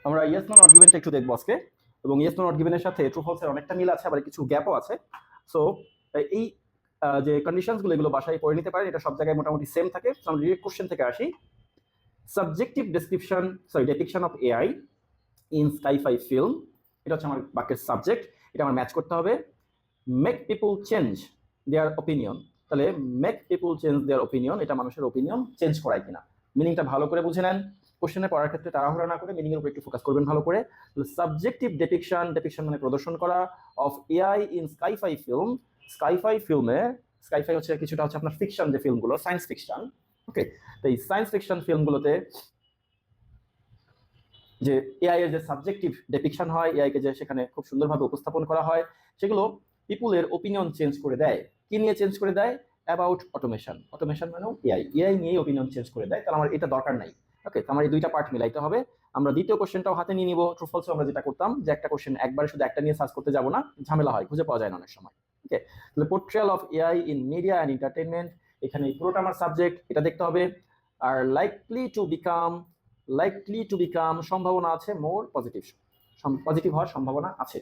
আমরা yes no not গিভেনটা একটু দেখবো আজকে, এবং ইয়েস নো নট গিভেনের সাথে ট্রু ফলসের অনেকটা মিল আছে, আবার কিছু গ্যাপও আছে। সো এই যে কন্ডিশনসগুলো এগুলো বাসায় পড়ে নিতে পারেন, এটা সব জায়গায় মোটামুটি সেম থাকে। আমরা ডিরেক্ট কোশ্চেন থেকে আসি। Subjective description depiction of AI in scifi film, এটা হচ্ছে আমার বাক্যের সাবজেক্ট। এটা আমার ম্যাচ করতে হবে। Make people change their opinion, তাহলে make people change their opinion, এটা মানুষের ওপিনিয়ন চেঞ্জ করায় কিনা। মিনিংটা ভালো করে বুঝে নেন। কোশ্চেনে পড়ার ক্ষেত্রে তাড়াহুড়া না করে মিনিংয়ের উপর একটু ফোকাস করবেন ভালো করে। সাবজেক্টিভ ডেপিকশন, ডেপিকশন মানে প্রদর্শন করা, of AI in scifi film, স্কাইফাই ফিল্মে, স্কাইফাই হচ্ছে কিছুটা হচ্ছে আপনার ফিকশন, যে ফিল্মগুলো সায়েন্স ফিকশন, ওকে। তো এই সায়েন্স ফিকশন ফিল্মগুলোতে যে এআই এর যে সাবজেক্টিভ ডেপিকশন হয়, এআই কে যে সেখানে খুব সুন্দরভাবে উপস্থাপন করা হয়, সেগুলো পিপুলের ওপিনিয়ন চেঞ্জ করে দেয়। কি নিয়ে চেঞ্জ করে দেয়? About automation. অটোমেশন মানেও এআই, এআই নিয়েই ওপিনিয়ন চেঞ্জ করে দেয়। তাহলে আমার এটা দরকার নাই। ওকে, আমার এই দুইটা পার্ট মিলাইতে হবে। আমরা দ্বিতীয় কোশ্চেনটাও হাতে নিয়ে নিব। ট্রু ফলস আমরা যেটা করতাম, যে একটা কোশ্চেন একবারে শুধু একটা নিয়ে সার্চ করতে যাব না, ঝামেলা হয়, খুঁজে পাওয়া যায় না অনেক সময়। ওকে, তাহলে portrayal of AI in media and entertainment, এখানে পুরোটা আমার সাবজেক্ট, এটা দেখতে হবে। আর লাইকলি টু বিকাম সম্ভাবনা আছে, মোর পজিটিভ, পজিটিভ হওয়ার সম্ভাবনা আছে।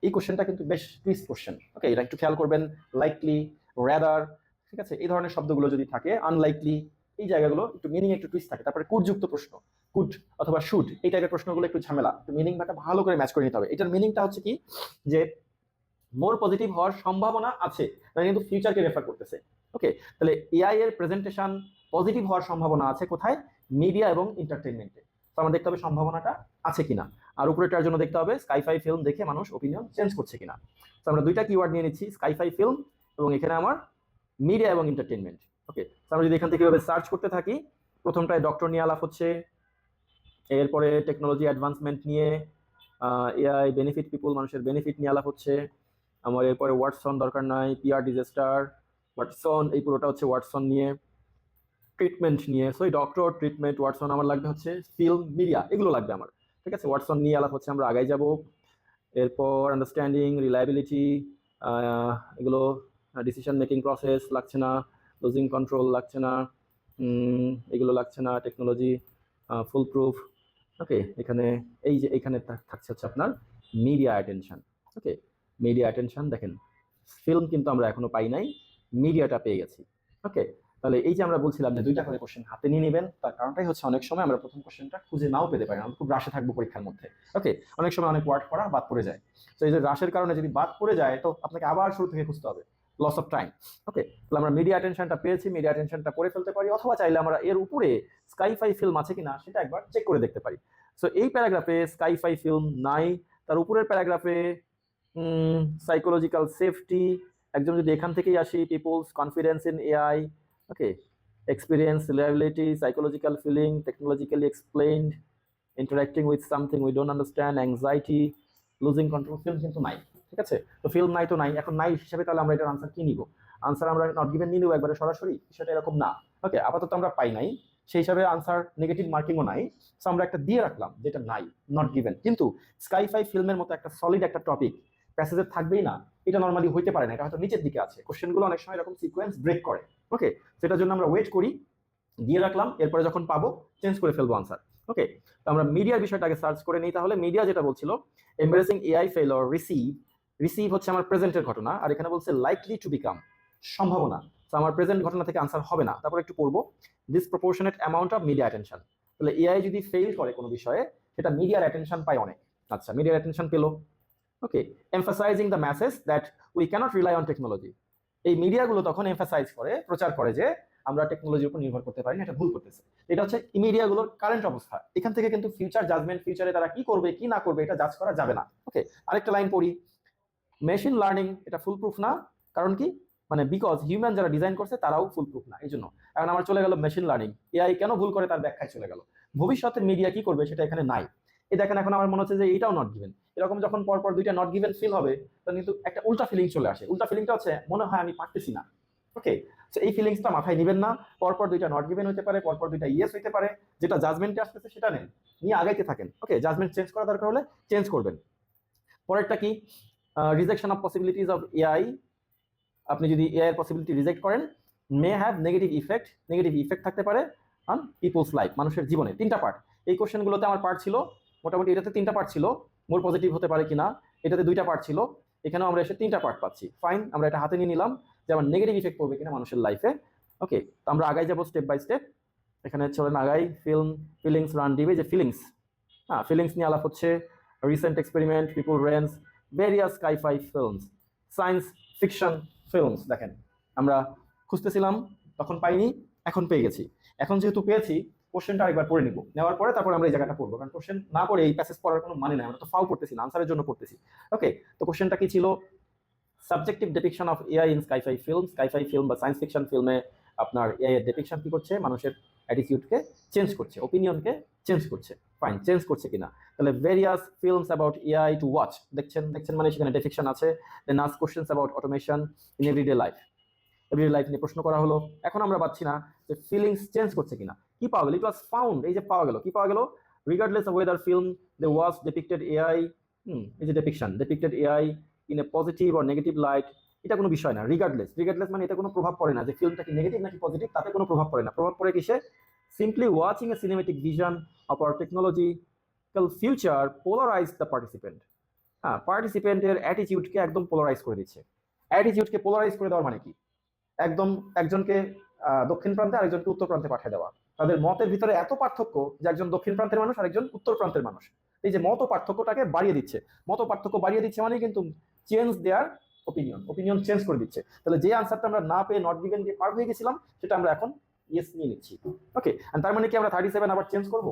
এই কোশ্চেনটা কিন্তু বেশ টুইস্ট কোশ্চেন। ওকে, এটা একটু খেয়াল করবেন। লাইকলি, রেদার, ঠিক আছে, এই ধরনের শব্দগুলো যদি থাকে, আনলাইকলি, এই জায়গাগুলো একটু মিনিং একটু টুইস্ট থাকে। তারপরে কুডযুক্ত প্রশ্ন, কুড অথবা শুড, এই টাইপের প্রশ্নগুলো একটু ঝামেলা, একটু মিনিংটা ভালো করে ম্যাচ করে নিতে হবে। এটার মিনিংটা হচ্ছে কি, যে মোর পজিটিভ হওয়ার সম্ভাবনা আছে, মানে কিন্তু ফিউচারকে রেফার করতেছে। ওকে, তাহলে এআই এর প্রেজেন্টেশন পজিটিভ হওয়ার সম্ভাবনা আছে কোথায়? মিডিয়া এবং এন্টারটেইনমেন্টে। তো আমরা দেখতে হবে সম্ভাবনাটা আছে কিনা। আর উপরেটার জন্য দেখতে হবে স্কাইফাই ফিল্ম দেখে মানুষ ওপিনিয়ন চেঞ্জ করছে কিনা। তো আমরা দুইটা কিওয়ার্ড নিয়ে নিচ্ছি, স্কাইফাই ফিল্ম এবং এখানে আমার মিডিয়া এবং এন্টারটেইনমেন্ট। ওকে, তো আমরা যদি এখান থেকে কিভাবে সার্চ করতে থাকি, প্রথমটায় ডক্টর নিয়ে আলাপ হচ্ছে, এরপরে টেকনোলজি অ্যাডভান্সমেন্ট নিয়ে, এআই বেনিফিট পিপুল, মানুষের বেনিফিট নিয়ে আলাপ হচ্ছে। আমার এরপরে ওয়াটসন দরকার নাই, পিআর ডিজাস্টার, ওয়াটসন, এই পুরোটা হচ্ছে ওয়াটসন নিয়ে, ট্রিটমেন্ট নিয়ে। সো এই ডক্টর, ট্রিটমেন্ট, ওয়াটসন আমার লাগবে হচ্ছে ফিল্ম, মিডিয়া, এগুলো লাগবে আমার। ঠিক আছে, ওয়াটসন নিয়ে আলাপ হচ্ছে, আমরা আগাই যাব। এরপর আন্ডারস্ট্যান্ডিং, রিলায়েবিলিটি, এগুলো ডিসিশন মেকিং প্রসেস লাগছে না, লুজিং কন্ট্রোল লাগছে না, এগুলো লাগছে না। Technology full proof. ওকে, এখানে এই যে এখানে থাকছে হচ্ছে আপনার মিডিয়া অ্যাটেনশন। ওকে, মিডিয়া অ্যাটেনশন দেখেন, ফিল্ম কিন্তু আমরা এখনো পাই নাই, মিডিয়াটা পেয়ে গেছি। ওকে, তাহলে এই যে আমরা বলছিলাম যে দুইটা করে কোশ্চেন হাতে নিয়ে নেবেন, তার কারণটাই হচ্ছে অনেক সময় আমরা প্রথম কোশ্চেনটা খুঁজে নাও পেতে পারি, আমরা খুব রাশে থাকবো পরীক্ষার মধ্যে। ওকে, অনেক সময় অনেক ওয়ার্ড পড়া বাদ পড়ে যায়। তো এই যে রাশের কারণে যদি বাদ পড়ে যায়, তো আপনাকে আবার শুরু থেকে খুঁজতে হবে, লস অফ টাইম। ওকে, তাহলে আমরা মিডিয়া অ্যাটেনশনটা পেয়েছি, মিডিয়া অ্যাটেনশনটা পড়ে ফেলতে পারি, অথবা চাইলে আমরা এর উপরে স্কাইফাই ফিল্ম আছে কিনা সেটা একবার চেক করে দেখতে পারি। সো এই প্যারাগ্রাফে স্কাইফাই ফিল্ম নাই, তার উপরের প্যারাগ্রাফে সাইকোলজিক্যাল সেফটি, একদম যদি এখান থেকেই আসি, people's confidence in AI, okay, experience, reliability, psychological feeling, technologically explained, interacting with something we don't understand, anxiety, losing control, film কিন্তু নাই। ঠিক আছে, তো ফিল্ম নাই, তো নাই, এখন নাই হিসাবে তাহলে আমরা এটার আনসার কি নিব? আনসার আমরা নট গিভেন নিয়ে নেবো একবারে সরাসরি, সেটা এরকম না। ওকে, আপাতত আমরা পাই নাই, সেই হিসাবে আনসার নেগেটিভ মার্কিংও নাই। সো আমরা একটা দিয়ে রাখলাম যেটা নাই, নট গিভেন। কিন্তু স্কাইফাই ফিল্মের মতো একটা সলিড একটা টপিক প্যাসেজে থাকবেই না, এটা নর্মালি হইতে পারে না, এটা হয়তো নিচের দিকে আছে। কোশ্চেনগুলো অনেক সময় এরকম সিকোয়েন্স ব্রেক করে। ওকে, সেটার জন্য আমরা ওয়েট করি, দিয়ে রাখলাম, এরপরে যখন পাবো চেঞ্জ করে ফেলবো আনসার। ওকে, তো আমরা মিডিয়ার বিষয়টা আগে সার্চ করে নিই। তাহলে মিডিয়া যেটা বলছিল, embarrassing AI failure, receive, receive হচ্ছে আমার প্রেজেন্টের ঘটনা, আর এখানে বলছে লাইকলি টু বিকাম, সম্ভাবনা। তো আমার প্রেজেন্ট ঘটনা থেকে আনসার হবে না। তারপর একটু পড়বো, disproportionate amount of media attention, তাহলে এআই যদি ফেল করে কোনো বিষয়ে, সেটা মিডিয়ার অ্যাটেনশন পায় অনেক। আচ্ছা, মিডিয়ার অ্যাটেনশন পেলো। Okay, emphasising the message that we cannot rely on technology, এই মিডিয়াগুলো তখন এমফাসাইজ করে, প্রচার করে যে আমরা টেকনোলজির উপর নির্ভর করতে পারি না, এটা ভুল করতেছে। এটা হচ্ছে মিডিয়াগুলোর কারেন্ট অবস্থা। এখান থেকে কিন্তু ফিউচার জাজমেন্ট, ফিউচারে তারা কি করবে কি না করবে, এটা জাজ করা যাবে না। ওকে, আরেকটা লাইন পড়ি, মেশিন লার্নিং এটা ফুল প্রুফ না, কারণ কি, মানে বিকজ হিউম্যান যারা ডিজাইন করছে তারাও ফুল প্রুফ না, এই জন্য। এখন আমার চলে গেল মেশিন লার্নিং, এআই কেন ভুল করে তার ব্যাখ্যায় চলে গেল। ভবিষ্যতের মিডিয়া কি করবে সেটা এখানে নাই। এই দেখেন, এখন আমার মনে হচ্ছে যে এটাও নট গিভেন। এরকম যখন পরপর দুইটা নট গিভেন ফিল হবে, তখন কিন্তু একটা উল্টা ফিলিং চলে আসে। উল্টা ফিলিংটা হচ্ছে মনে হয় আমি পারতেছি না। ওকে, সো এই ফিলিংসটা মাথায় নেবেন না। পরপর দুইটা নট গিভেন হতে পারে, পরপর দুইটা ইয়েস হতে পারে, যেটা জাজমেন্টে আসতেছে সেটা নেন, নিয়ে আগাইতে থাকেন। ওকে, জাজমেন্ট চেঞ্জ করা দরকার হলে চেঞ্জ করবেন। পরেরটা কি, rejection of possibilities of AI, আপনি যদি এআই এর পসিবিলিটি রিজেক্ট করেন, may have negative effect, negative effect থাকতে পারে অন পিপলস লাইফ, মানুষের জীবনে। তিনটা পার্ট, এই কোশ্চেনগুলোতে আমার পার্ট ছিল মোটামুটি এটাতে 3টা পার্ট ছিল, মোর পজিটিভ হতে পারে কিনা, এটাতে 2টা পার্ট ছিল, এখানেও আমরা এসে 3টা পার্ট পাচ্ছি। ফাইন, আমরা এটা হাতে নিয়ে নিলাম যে আমার নেগেটিভ ইফেক্ট পড়বে কিনা মানুষের লাইফে। ওকে, তো আমরা আগাই যাবো স্টেপ বাই স্টেপ। এখানে চলেন আগাই। ফিলিংস রান ডিবে, যে ফিলিংস, হ্যাঁ ফিলিংস নিয়ে আলাপ হচ্ছে। Recent experiment, people range, various sky-phi films, science fiction films. দেখেন আমরা খুঁজতেছিলাম, তখন পাইনি, এখন পেয়ে গেছি। এখন যেহেতু পেয়েছি, কোশ্চেনটা আরেকবার পড়ে নিব, নেওয়ার পরে তারপর আমরা এই জায়গাটা পড়বো, কারণ কোশ্চেন না পড়ে এই প্যাসেজ পড়ার কোনো মানে নাই, আমরা তো ফাও পড়তেছি না, আনসারের জন্য পড়তেছি। ওকে, তো কোশ্চেনটা কি ছিল? Subjective depiction of AI in sky-phi film. Sky-phi film বা সায়েন্স ফিকশন ফিল্মে আপনার এআই এর ডেপিকশন কি করছে? মানুষের অ্যাটিটিউডকে চেঞ্জ করছে, ওপিনিয়নকে চেঞ্জ করছে। ফাইন, চেঞ্জ করছে কিনা? তাহলে various films about AI to watch, দেখছেন মানে সেখানে ডেপিকশন আছে। Then ask questions about automation in everyday life. Everyday life নিয়ে প্রশ্ন করা হলো। এখন আমরা পাচ্ছি না যে ফিলিংস চেঞ্জ করছে কিনা। কি পাওয়া গেল? ইট ওয়াজ ফাউন্ড, এই যে পাওয়া গেল, কি পাওয়া গেল? Regardless of whether film they was depicted AI, এই যে depiction, depicted AI in a positive or negative light, এটা কোনো বিষয় না। রিগার্ডলেস মানে এটা কোনো প্রভাব পড়ে না যে ফিল্মটা কি নেগেটিভ নাকি পজিটিভ, তাতে কোনো প্রভাব পড়ে না। প্রভাব পড়ে কিসে? Simply watching a cinematic vision of our technological future polarise the participant. হ্যাঁ, পার্টিসিপেন্টের অ্যাটিটিউডকে একদম পোলারাইজ করে দিচ্ছে। অ্যাটিটিউডকে পোলারাইজ করে দেওয়ার মানে কি? একদম একজনকে দক্ষিণ প্রান্তে আরেকজনকে উত্তর প্রান্তে পাঠিয়ে দেওয়া। তাদের মতের ভিতরে এত পার্থক্য যে একজন দক্ষিণ প্রান্তের মানুষ আরেকজন উত্তর প্রান্তের মানুষ, এই যে মত পার্থক্যটাকে বাড়িয়ে দিচ্ছে। মত পার্থক্য বাড়িয়ে দিচ্ছে মানে কিন্তু চেঞ্জ দেয়ার ওপিনিয়ন চেঞ্জ করে দিচ্ছে। তাহলে যে আনসারটা আমরা না পেয়ে নট গিভেন দিয়ে পার হয়ে গেছিলাম, সেটা আমরা এখন ইয়েস নিয়ে নিচ্ছি। ওকে, তার মানে কি আমরা 37 আবার চেঞ্জ করব?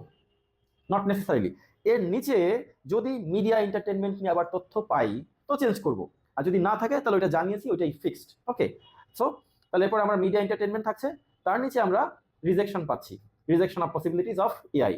Not necessarily. এর নিচে যদি মিডিয়া এন্টারটেনমেন্ট নিয়ে আবার তথ্য পাই তো চেঞ্জ করব, আর যদি না থাকে তাহলে ওইটা জানিয়েছি, ওইটাই ফিক্সড। ওকে, সো তাহলে এরপর আমরা মিডিয়া এন্টারটেনমেন্ট থাকছে, তার নিচে আমরা রিজেকশন পাচ্ছি, rejection of possibilities of AI.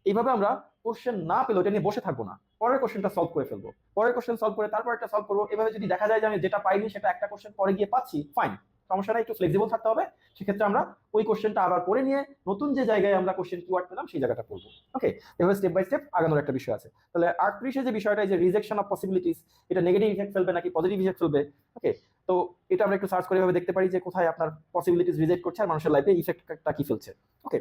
এইভাবে আমরা কোশ্চেন না পেলে ওটা নিয়ে বসে থাকবো না, পরের কোশ্চেনটা সলভ করে ফেলবো, পরের কোশ্চেন সলভ করে তারপর একটা সলভ করবো। এভাবে যদি দেখা যায় যে আমি যেটা পাইনি সেটা একটা কোশ্চেন পরে গিয়ে পাচ্ছি, ফাইন, সমস্যা নাই, একটু ফ্লেক্সিবল থাকতে হবে। সেক্ষেত্রে আমরা ওই কোশ্চেনটা আবার পড়ে নিয়ে নতুন যে জায়গায় আমরা কোশ্চেন কিওয়ার্ড পেলাম সেই জায়গাটা পড়বো। ওকে, এভাবে স্টেপ বাই স্টেপ আগানোর একটা বিষয় আছে। তাহলে 38 যে বিষয়টা, যে রিজেকশন অফ পসিবিলিটিস, এটা নেগেটিভ ইফেক্ট ফেলবে নাকি পজিটিভ ইফেক্ট ফেলবে? ওকে, তো এটা আমরা একটু সার্চ করে এভাবে দেখতে পারি যে কোথায় আপনার পসিবিলিটিস রিজেক্ট করছে আর মানুষের লাইফে ইফেক্টটা কি ফেলছে। ওকে,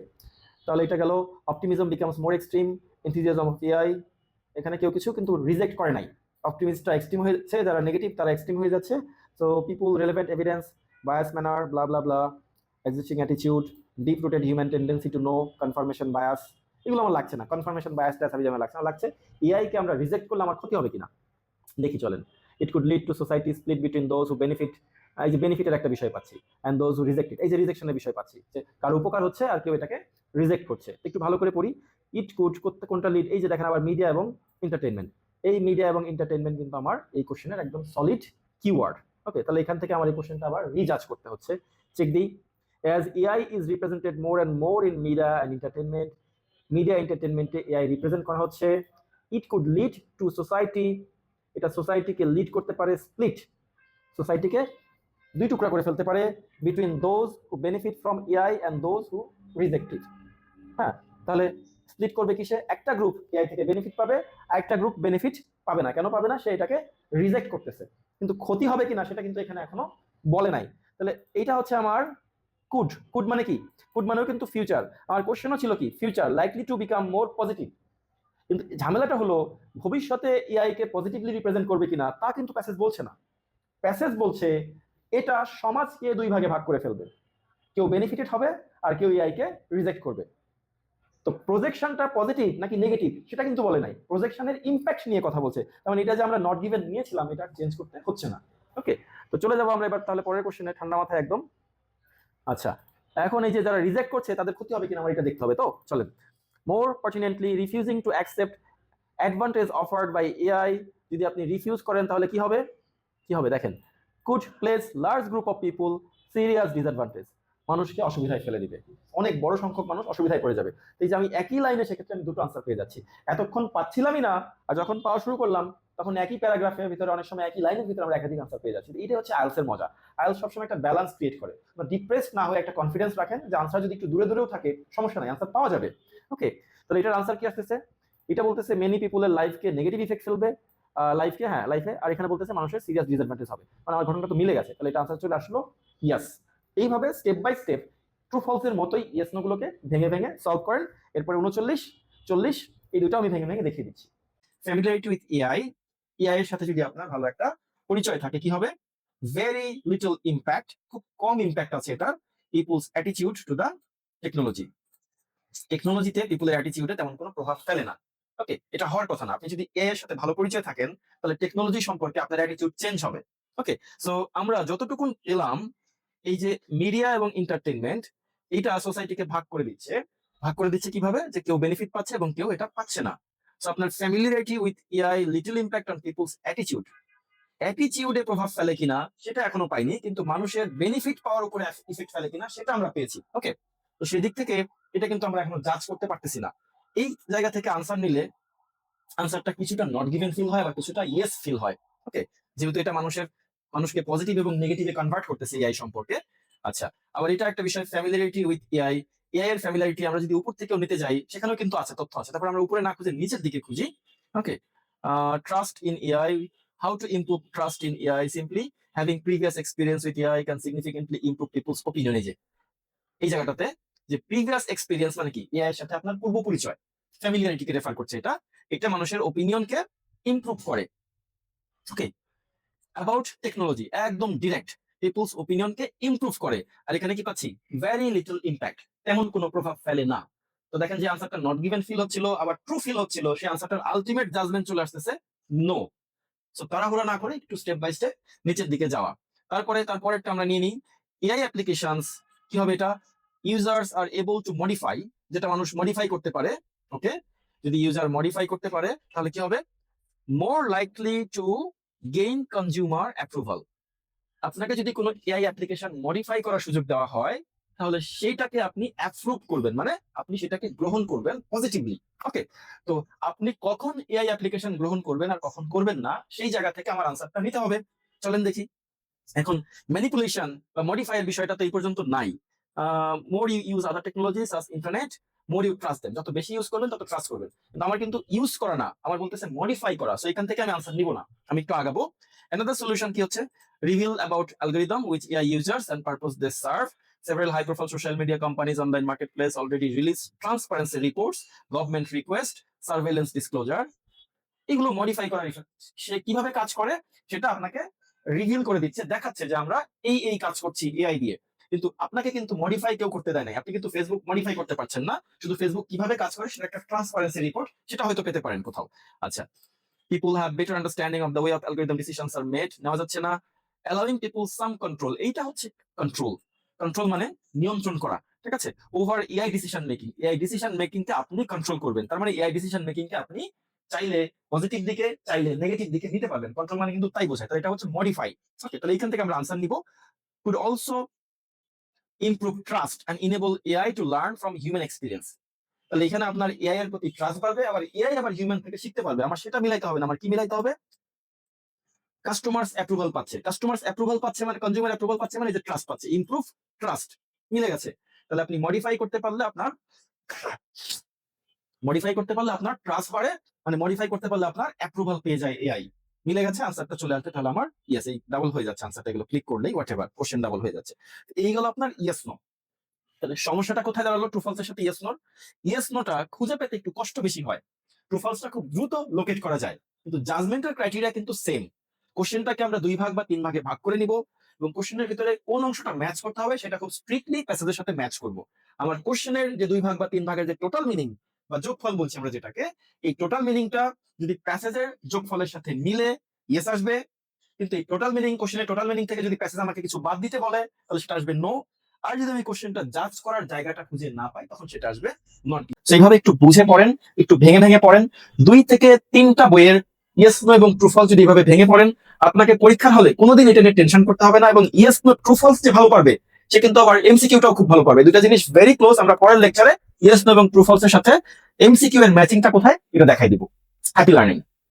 তাহলে এটা গেল optimism becomes more extreme, enthusiasm of AI. এখানে কেউ কিছু কিন্তু রিজেক্ট করে নাই, অপটিমিস্টটা এক্সট্রিম হয়েছে, যারা নেগেটিভ তারা এক্সট্রিম হয়ে যাচ্ছে। So people relevant evidence, bias manner, blah blah blah, existing attitude, deep rooted human tendency to know, confirmation bias, এগুলো আমার লাগছে না। কনফার্মেশন বায়াসটা সাবি আমার লাগছে না, লাগছে এআই কে আমরা রিজেক্ট করলে আমার ক্ষতি হবে কিনা দেখি চলেন। ইট could lead to society split between those who benefit, এই যে বেনিফিটের একটা বিষয় পাচ্ছি, অ্যান্ড দোজ হু রিজেক্টেড, এই যে রিজেকশনের বিষয় পাচ্ছি, যে কারো উপকার হচ্ছে আর কেউ এটাকে রিজেক্ট করছে। একটু ভালো করে পড়ি। ইট কুড করতে কোনটা লিড, এই যে দেখেন আবার মিডিয়া এবং এন্টারটেনমেন্ট, এই মিডিয়া এবং এন্টারটেনমেন্ট কিন্তু আমার এই কোশ্চেনের একদম সলিড কিওয়ার্ড। ওকে, তাহলে এখান থেকে আমার এই কোশ্চেনটা আবার রিজাজ করতে হচ্ছে। চেক দিই। As AI is represented more and more in media and entertainment, মিডিয়া এন্টারটেনমেন্টে এআই রিপ্রেজেন্ট করা হচ্ছে। It could lead to society, এটা সোসাইটিকে লিড করতে পারে, স্প্লিট, সোসাইটিকে দুই টুকরা করে ফেলতে পারে, between those who benefit from AI and those who reject it. হ্যাঁ, তাহলে স্প্লিট করবে কিসে? একটা গ্রুপ এআই থেকে বেনিফিট পাবে, আর একটা গ্রুপ বেনিফিট পাবে না। কেন পাবে না? সে এটাকে রিজেক্ট করতেছে, কিন্তু ক্ষতি হবে কিনা সেটা কিন্তু এখানে এখনো বলে নাই। তাহলে এইটা হচ্ছে আমার কুড মানে কি? কুড মানেও কিন্তু ফিউচার। আমার কোশ্চেনও ছিল কি? Future likely to become more positive. কিন্তু ঝামেলাটা হলো ভবিষ্যতে এআই কে পজিটিভলি রিপ্রেজেন্ট করবে কিনা তা কিন্তু প্যাসেজ বলছে না। প্যাসেজ বলছে এটা সমাজকে দুই ভাগে ভাগ করে ফেলবে, কেউ বেনিফিটেড হবে আর কেউ এআই কে রিজেক্ট করবে। তো প্রজেকশনটা পজিটিভ নাকি নেগেটিভ সেটা কিন্তু বলে নাই, প্রজেকশনের ইম্প্যাক্ট নিয়ে কথা বলছে। তার মানে এটা যে আমরা নট গিভেন নিয়েছিলাম এটা চেঞ্জ করতে হচ্ছে না। ওকে, তো চলে যাবো আমরা এবার তাহলে পরের কোশ্চেনে ঠান্ডা মাথায় একদম। আচ্ছা, এখন এই যে যারা রিজেক্ট করছে তাদের ক্ষতি হবে কিনা আমার এটা দেখতে হবে। তো চলেন। More pertinently refusing to accept advantage offered by AI, যদি আপনি রিফিউজ করেন তাহলে কি হবে? কি হবে দেখেন, could place large group of people serious disadvantage, মানুষকে অসুবিধায় ফেলে দিবে, অনেক বড় সংখ্যক মানুষ অসুবিধায় পড়ে যাবে। এই যে আমি একই লাইনে সেক্ষেত্রে আমি দুটো আনসার পেয়ে যাচ্ছি, এতক্ষণ পাচ্ছিলামই না, আর যখন পাওয়া শুরু করলাম তখন একই প্যারাগ্রাফের ভিতরে অনেক সময় একই লাইনের ভিতরে আমরা একাধিক আনসার পেয়ে যাচ্ছি। এটা হচ্ছে আইএলস-এর মজা। আইএলস সবসময় একটা ব্যালেন্স ক্রিয়েট করে, ডিপ্রেস না হয়ে একটা কনফিডেন্স রাখেন যে আনসার যদি একটু দূরে দূরেও থাকে সমস্যা নাই, আনসার পাওয়া যাবে। ওকে, তাহলে এটার আনসার কি আসতেছে? এটা বলতেছে মেনি পিপুলের লাইফকে নেগেটিভ ইফেক্ট ফেলবে, লাইফকে, হ্যাঁ লাইফে, আর এখানে বলতেছে মানুষের সিরিয়াস ডিসঅ্যাডভান্টেজ হবে। মানে আমার ঘটনাটা তো মিলে গেছে, তাহলে এটা আনসার চলে আসলো ইয়াস। এইভাবে স্টেপ বাই স্টেপ ট্রু ফলসের মতোই ইয়েস নো গুলোকে ভেঙে ভেঙে সলভ করেন। এরপরে 39, 40, এই দুটো আমি ভেঙে ভেঙে দেখিয়ে দিচ্ছি। ফ্যামিলিয়ারিটি উইথ এআই, এআই এর সাথে যদি আপনার ভালো একটা পরিচয় থাকে কি হবে? ভেরি লিটল ইম্প্যাক্ট, খুব কম ইম্প্যাক্ট আছে এটার। People's attitude to the technology, টেকনোলজিতে পিপলের অ্যাটিটিউডে তেমন কোনো প্রভাব ফেলে না। ওকে, এটা হওয়ার কথা না। আপনি যদি এআই এর সাথে ভালো পরিচয় থাকেন তাহলে টেকনোলজি সম্পর্কে আপনার অ্যাটিটিউড চেঞ্জ হবে। ওকে, সো আমরা যতটুকু এলাম, এই যে মিডিয়া এবং এন্টারটেইনমেন্ট, এটা সোসাইটিকে ভাগ করে দিচ্ছে কিভাবে? যে কেউ বেনিফিট পাচ্ছে এবং কেউ এটা পাচ্ছে না। সো আপনার familiarity with AI, little impact on people's attitude, অ্যাটিটিউডে প্রভাব ফেলে কিনা সেটা এখনো পাইনি, কিন্তু মানুষের বেনিফিট পাওয়ার উপরে ইফেক্ট ফেলে কিনা সেটা আমরা পেয়েছি। ওকে, তো সেই দিক থেকে এটা কিন্তু আমরা এখনো জাজ করতে পারতেছি না। এই জায়গা থেকে আনসার নিলে আনসারটা কিছুটা নট গিভেন ফিল হয় বা কিছুটা ইয়েস ফিল হয়। ওকে, যেহেতু এটা মানুষকে পজিটিভ এবং নেগেটিভে কনভার্ট করতেছে এআই সম্পর্কে। আচ্ছা, আবার এটা একটা বিষয়, ফ্যামিলিয়ারিটি উইথ এআই, এআই এর ফ্যামিলিয়ারিটি আমরা যদি উপর থেকেও নিতে যাই সেখানেও কিন্তু আছে, তথ্য আছে। তারপর আমরা উপরে না খুঁজে নিচের দিকে খুঁজি। Okay, trust in AI, how to improve trust in AI? Simply having previous experience with AI can significantly improve people's opinion. এই জায়গাটাতে যে প্রিভিয়াস এক্সপেরিয়েন্স মানে কি? এআই এর সাথে আপনার পূর্ব পরিচয়, ফ্যামিলিয়ারিটিকে রেফার করছে এটা। এটা মানুষের ওপিনিয়নকে ইমপ্রুভ করে। ওকে, অ্যাবাউট টেকনোলজি একদম ডিরেক্ট, পিপলস ওপিনিয়নকে ইমপ্রুভ করে। আর এখানে কি পাচ্ছি? ভেরি লিটল ইম্প্যাক্ট, তেমন কোনো প্রভাব ফেলে না। তো দেখেন যে আনসারটা নট গিভেন ফিল হচ্ছিল, আবার ট্রু ফিল হচ্ছিল, সেই আনসারটার আলটিমেট জাজমেন্ট চলে আসতেছে নো। সো তাড়াহুড়া না করে একটু স্টেপ বাই স্টেপ নিচের দিকে যাওয়া। তারপরেরটা আমরা নিয়ে নিই, এআই অ্যাপ্লিকেশনস। কি হবে এটা? Users R able to modify, যেটা মানুষ মডিফাই করতে পারে। ওকে, যদি ইউজার মডিফাই করতে পারে তাহলে কি হবে? More likely to gain consumer approval. আপনাকে যদি কোনো এআই অ্যাপ্লিকেশন মডিফাই করার সুযোগ দেওয়া হয় তাহলে সেইটাকে আপনি অ্যাপ্রুভ করবেন, মানে আপনি সেটাকে গ্রহণ করবেন পজিটিভলি। ওকে, তো আপনি কখন এআই অ্যাপ্লিকেশন গ্রহণ করবেন আর কখন করবেন না সেই জায়গা থেকে আমার আনসারটা নিতে হবে। চলেন দেখি। এখন ম্যানিপুলেশন বা মডিফাইয়ের বিষয়টা তো এই পর্যন্ত নাই। More you use other technologies as internet, more you trust them. যত বেশি ইউজ করবেন তত ট্রাস্ট করবেন। কিন্তু আমার কিন্তু ইউজ করা না, আমার বলতেছে মডিফাই করা। সো এখান থেকে আমি আনসার নিব না, আমি একটু আগাবো। অ্যানাদার সলিউশন কি হচ্ছে? Reveal about algorithm which AI users and purpose they serve. Several high-profile social media companies, online marketplace already release transparency reports, government request, surveillance disclosure. এগুলো মডিফাই করার সে কিভাবে কাজ করে সেটা আপনাকে রিভিল করে দিচ্ছে, দেখাচ্ছে যে আমরা এই কাজ করছি এআই দিয়ে। কিন্তু আপনাকে কিন্তু মডিফাই কেউ করতে দেয় নাই। আপনি কিন্তু ফেসবুক মডিফাই করতে পারছেন না। শুধু ফেসবুক কিভাবে কাজ করে সেটা একটা ট্রান্সপারেন্সি রিপোর্ট, সেটা হয়তো পেতে পারেন কোথাও। আচ্ছা, people have better understanding of the way of algorithm decisions are made, নেওয়া যাচ্ছে না। allowing people some control, এইটা হচ্ছে কন্ট্রোল মানে নিয়ন্ত্রণ করা। ঠিক আছে, over AI decision making, AI decision making কে আপনি কন্ট্রোল করবেন। তার মানে এআই ডিসিশন মেকিং কে আপনি চাইলে পজিটিভ দিকে চাইলে নেগেটিভ দিকে নিতে পারবেন। কন্ট্রোল মানে কিন্তু তাই বোঝায়। তাহলে এটা হচ্ছে মডিফাই। ওকে, তাহলে এখান থেকে আমরা আনসার নিব। could also improve trust and enable AI to learn from human experience. তাহলে এখানে আপনার এআই এর প্রতি ট্রাস্ট বাড়বে, আবার এআই আবার হিউম্যান থেকে শিখতে পারবে। আমার সেটা মিলাইতে হবে না, আমার কি মিলাইতে হবে? কাস্টমার্স অ্যাপ্রুভাল পাচ্ছে মানে কনজিউমার অ্যাপ্রুভাল পাচ্ছে মানে যে ট্রাস্ট পাচ্ছে, ইমপ্রুভ ট্রাস্ট, মিলে গেছে। তাহলে আপনি মডিফাই করতে পারলে আপনার ট্রাস্ট বাড়ে, মানে মডিফাই করতে পারলে আপনার অ্যাপ্রুভাল পেয়ে যায় এআই। মিলে গেছে, আনসারটা চলে আসবে। তাহলে আমার ইয়েস, এই ডাবল হয়ে যাচ্ছে আনসারটা, এগুলো ক্লিক করলেই হোয়াটএভার কোশ্চেন ডাবল হয়ে যাচ্ছে। এই গেল আপনার ইয়েস নো। তাহলে সমস্যাটা কোথায় দাঁড়ালো? ট্রু ফলসের সাথে ইয়েস নোটা খুঁজে পেতে একটু কষ্ট বেশি হয়। ট্রু ফলসটা খুব দ্রুত লোকেট করা যায়, কিন্তু জাজমেন্টের ক্রাইটেরিয়া কিন্তু সেম। কোশ্চেনটাকে আমরা 2 ভাগ বা 3 ভাগে ভাগ করে নিব এবং কোশ্চেনের ভিতরে কোন অংশটা ম্যাচ করতে হবে সেটা খুব স্ট্রিক্টলি প্যাসেজের সাথে ম্যাচ করব। আমার কোশ্চেনের যে 2 ভাগ বা 3 ভাগের যে টোটাল মিনিং বা যোগফল বলছি আমরা যেটাকে, এই টোটাল মিনিংটা যদি প্যাসেজের যোগফলের সাথে মিলে ইয়েস আসবে, কিন্তু এই টোটাল মিনিং, কোশ্চেনের টোটাল মিনিং থেকে যদি প্যাসেজ আমাকে কিছু বাদ দিতে বলে তাহলে সেটা আসবে নো। আর যদি আমি কোশ্চেনটা জাজ করার জায়গাটা খুঁজে না পাই তখন সেটা আসবে নট। সেইভাবে একটু বুঝে পড়েন, একটু ভেঙে ভেঙে পড়েন। 2 থেকে 3টা বইয়ের ইয়েস নো এবং ট্রু ফলস যদি এইভাবে ভেঙে পড়েন, আপনাকে পরীক্ষার হলে কোনোদিন এটা নিয়ে টেনশন করতে হবে না। এবং ইয়েস নো ট্রু ফলস যে ভালো পারবে সে কিন্তু আবার এমসিকিউটাও খুব ভালো পারবে। দুটা জিনিস ভেরি ক্লোজ। আমরা পরের লেকচারে ইয়েস নো এবং ট্রু ফলস এর সাথে এমসিকিউ এর ম্যাচিংটা কোথায় এটা দেখাই দিব। Happy learning.